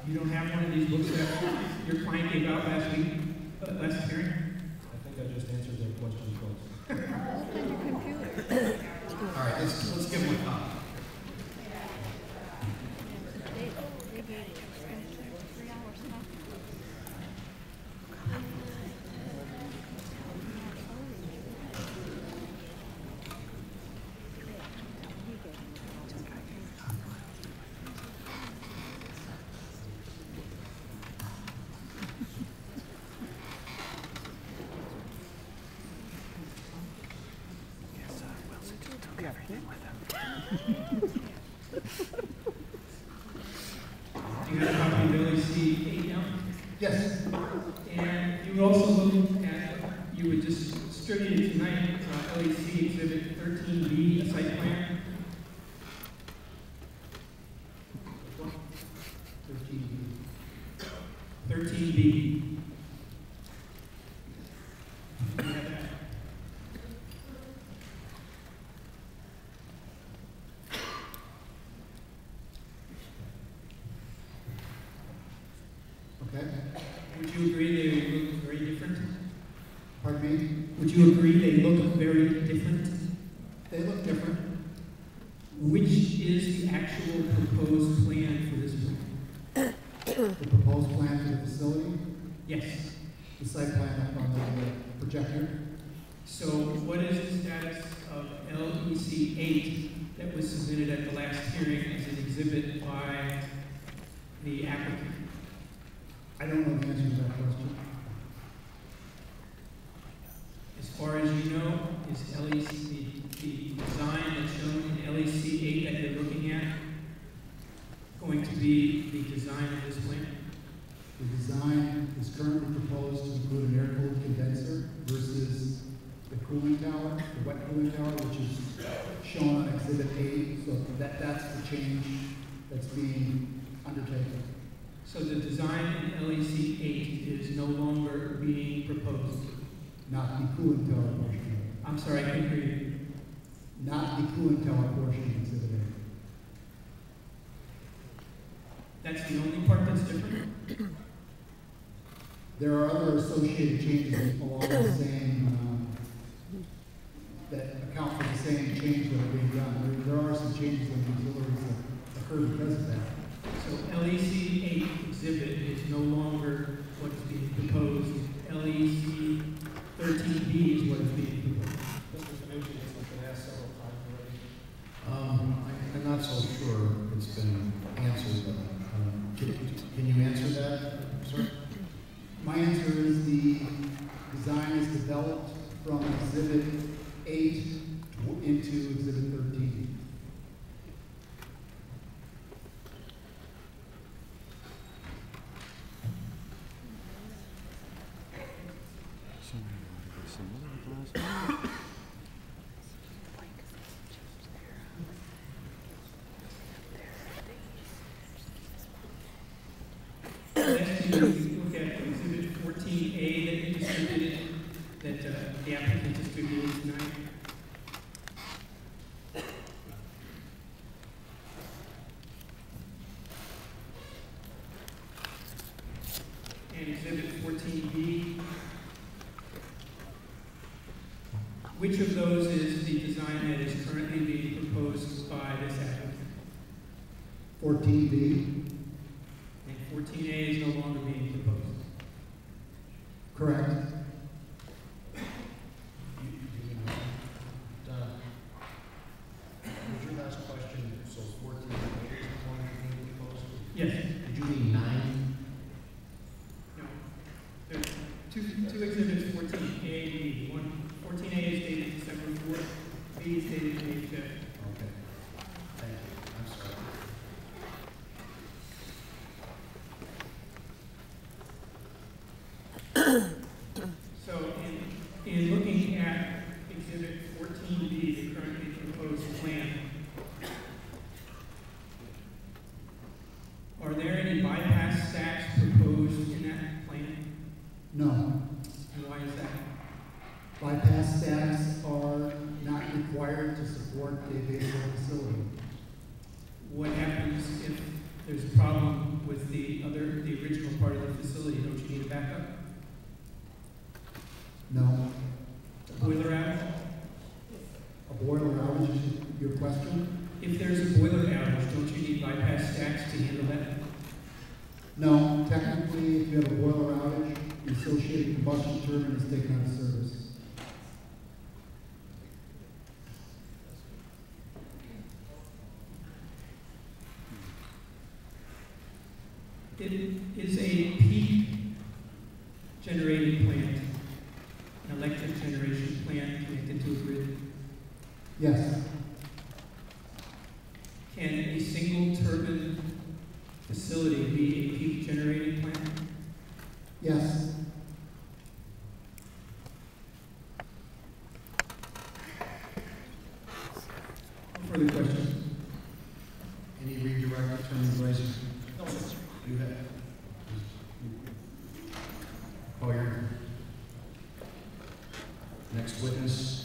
You don't have one of these books that your client gave out last week, last hearing? I think I just answered their question twice. Open your computer. All right, let's give them a copy. You got a copy of LEC 8 now? Yes. And you would also look at, you would just distribute it tonight, LEC Exhibit 13B, a site plan. 13B. Okay. Would you agree they look very different? Pardon me? Would you agree they look very different? They look different. Which is the actual proposed plan for this plan? The proposed plan for the facility, Yes. the site plan up on the projector. So what is the status of LEC 8 that was submitted at the last hearing as an exhibit by the applicant? I don't know the answer to that question. As far as you know, is LEC, the design that's shown in LEC 8 that you're looking at going to be the design of this plan? The design is currently proposed to include an air-cooled condenser versus the cooling tower, the wet cooling tower, which is shown on Exhibit 8. So that's the change that's being undertaken. So the design in LEC 8 is no longer being proposed? Not the cooling tower portion of it. I'm sorry, I couldn't hear you. Not the cooling tower portion of Exhibit 8. That's the only part that's different? There are other associated changes along the same, that account for the same change that are being done. There are some changes in the auxiliaries that occur because of that. So LEC 8 exhibit is no longer what is being proposed. LEC 13B is what is being proposed. Mr. Fanucci has been asked several times already. I'm not so sure it's been answered, but can you answer that, sir? My answer is the design is developed from Exhibit 8 into Exhibit 13. Next, you look at Exhibit 14A that you distributed, that the applicant distributed tonight. And Exhibit 14B. Which of those is the design that is currently being proposed by this applicant? 14B. And 14A is no longer being proposed. Correct. Was your last question, so 14 is the one being proposed? Yes. Did you mean 9? No. There are two exhibits, 14A and B. 14A is dated December 4th, B is dated May 5th. Okay. Thank you. I'm sorry. So in looking at Exhibit 14B, the currently proposed plan, are there any bypass stacks proposed in that plan? No. And why is that? Bypass stacks are not required to support the basic facility. What happens if there's a problem with the other you have a boiler outage, the associated combustion turbine is taken out of service. It is a peak generating plant, an electric generation plant connected to a grid. Yes. Can a single turbine facility be a peak generating plant? Yes. No further questions? Any redirect, Attorney Wilson? No, sir. You have. Call your next witness.